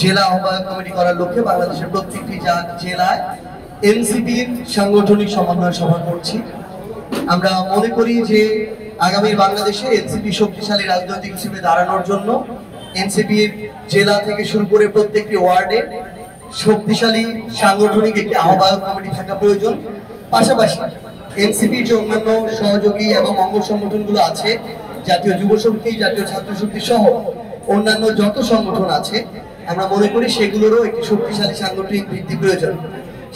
জেলা আহ্বায়ক কমিটি করার লক্ষ্যে বাংলাদেশের প্রত্যেকটি জেলায় এনসিপির সাংগঠনিক সমন্বয় সভা করছি। আমরা মনে করি যে আগামী বাংলাদেশে এনসিপি শক্তিশালী রাজনৈতিক হিসেবে দাঁড়ানোর জন্য এনসিপির জেলা থেকে শুরু করে প্রত্যেকটি ওয়ার্ডে শক্তিশালী সাংগঠনিক একটি আহ্বায়ক কমিটি থাকা প্রয়োজন। পাশাপাশি এনসিপির যে অন্যান্য সহযোগী এবং অঙ্গ সংগঠনগুলো আছে, জাতীয় যুব শক্তি, জাতীয় ছাত্র শক্তি সহ অন্যান্য যত সংগঠন আছে, আমরা মনে করি সেগুলোরও একটি শক্তিশালী সাংগঠনিক ভিত্তি প্রয়োজন।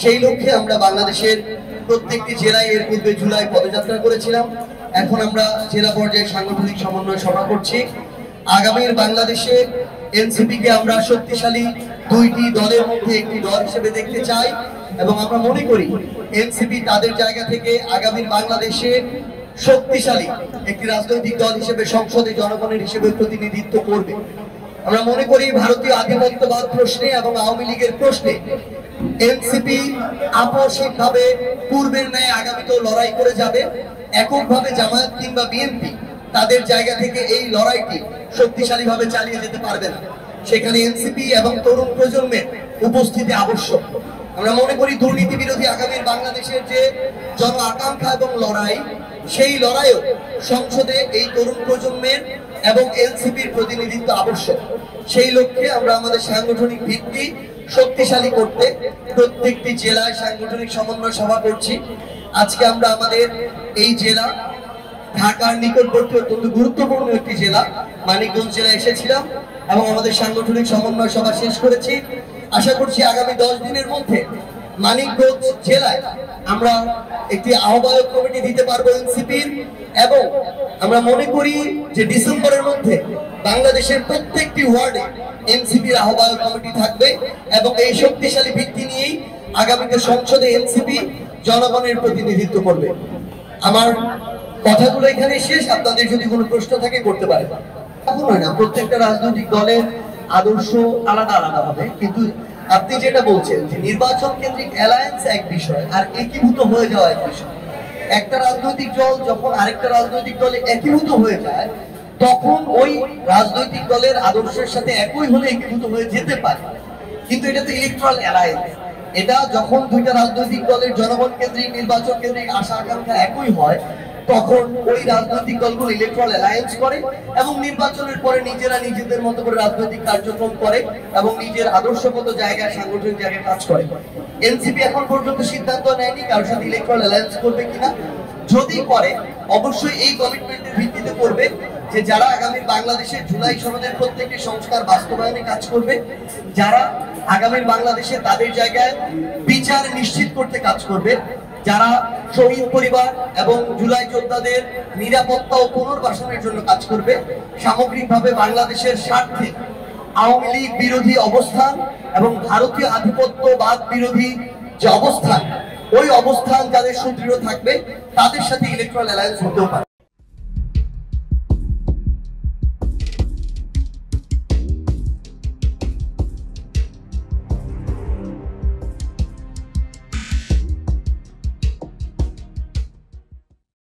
সেই লক্ষ্যে আমরা বাংলাদেশের প্রত্যেকটি জেলায় এর পূর্বে জুলাই পদযাত্রা করেছিলাম। এখন আমরা জেলা পর্যায়ে সাংগঠনিক সমন্বয় সভা করছি। আগামীর বাংলাদেশে এনসিপিকে আমরা শক্তিশালী দুইটি দলের মধ্যে একটি দল হিসেবে দেখতে চাই এবং আমরা মনে করি এনসিপি তাদের জায়গা থেকে আগামীর বাংলাদেশে শক্তিশালী একটি রাজনৈতিক দল হিসেবে সংসদে জনগণের হিসেবে প্রতিনিধিত্ব করবে। আমরা মনে করি ভারতীয় আধিপত্যবাদ প্রশ্নে এবং আওয়ামী লীগের প্রশ্নে এনসিপি আপসিকভাবে পূর্বের ন্যায় আগামীতেও লড়াই করে যাবে। এককভাবে জামায়াত কিংবা বিএনপি তাদের জায়গা থেকে এই লড়াইটি শক্তিশালীভাবে চালিয়ে যেতে পারবে না। সেখানে এনসিপি এবং তরুণ প্রজন্মের উপস্থিতি আবশ্যক। আমরা মনে করি দুর্নীতি বিরোধী আগামীর বাংলাদেশের যে জন আকাঙ্ক্ষা এবং লড়াই, সেই লড়াইও সংসদে এই তরুণ প্রজন্মের এবং এনসিপির প্রতিনিধিত্ব আবশ্যক। সেই লক্ষ্যে আমরা আমাদের সাংগঠনিক ভিত্তি শক্তিশালী করতে প্রত্যেকটি জেলায় সাংগঠনিক সমন্বয় সভা করছি। আজকে আমরা আমাদের এই জেলা ঢাকার নিকটবর্তী অত্যন্ত গুরুত্বপূর্ণ একটি জেলা মানিকগঞ্জ জেলা এসেছিলাম এবং আমাদের সাংগঠনিক সমন্বয় সভা শেষ করেছি। আশা করছি আগামী 10 দিনের মধ্যে মানিকগঞ্জ জেলায় আমরা একটি আহ্বায়ক কমিটি দিতে পারবো এনসিপির, এবং আমরা মনে করি যে ডিসেম্বরের মধ্যে বাংলাদেশের প্রত্যেকটি ওয়ার্ডে এনসিপির আহ্বায়ক কমিটি থাকবে এবং এই শক্তিশালী ভিত্তি নিয়েই আগামীতে সংসদে এনসিপি জনগণের প্রতিনিধিত্ব করবে। আমার কথাগুলো এখানে শেষ। আপনাদের যদি কোনো প্রশ্ন থাকে করতে পারেন। এখন হয় না, প্রত্যেকটা রাজনৈতিক দলের আদর্শ আলাদা আলাদা হবে, কিন্তু আপনি যেটা বলছেন যে নির্বাচন কেন্দ্রিক অ্যালায়েন্স এক বিষয় আর একীভূত হয়ে যাওয়া এক বিষয়। একটা রাজনৈতিক দল যখন আরেকটা রাজনৈতিক দলে একীভূত হয়ে যায়, তখন ওই রাজনৈতিক দলের আদর্শের সাথে একই হলে একীভূত হয়ে যেতে পারে, কিন্তু এটা তো ইলেকট্রাল অ্যালায়েন্স। এটা যখন দুইটা রাজনৈতিক দলের জনগণ কেন্দ্রিক নির্বাচন কেন্দ্রিক আশা আকাঙ্ক্ষা একই হয়, তখন ওই রাজনৈতিক দলগুলো ইলেকট্রাল অ্যালায়েন্স করে এবং নির্বাচনের পরে নিজেরা নিজেদের মতো করে রাজনৈতিক কার্যক্রম করে এবং নিজের আদর্শগত জায়গায় সাংগঠনিক জায়গায় কাজ করে। এনসিপি এখন পর্যন্ত সিদ্ধান্ত নেয়নি কারোর সাথে ইলেকট্রাল অ্যালায়েন্স করবে কিনা। যদি করে, অবশ্যই এই কমিটমেন্টের ভিত্তিতে করবে যে যারা আগামী বাংলাদেশের জুলাই সনদের প্রত্যেকটি সংস্কার বাস্তবায়নে কাজ করবে, যারা আগামীর বাংলাদেশে তাদের জায়গায় বিচার নিশ্চিত করতে কাজ করবে, যারা শহীদ পরিবার এবং জুলাই যোদ্ধাদের নিরাপত্তা ও পুনর্বাসনের জন্য কাজ করবে, সামগ্রিকভাবে বাংলাদেশের স্বার্থে আওয়ামী লীগ বিরোধী অবস্থান এবং ভারতীয় আধিপত্যবাদ বিরোধী যে অবস্থান, ওই অবস্থান যাদের সুদৃঢ় থাকবে তাদের সাথে ইলেকট্রাল অ্যালায়েন্স হতেও পারে।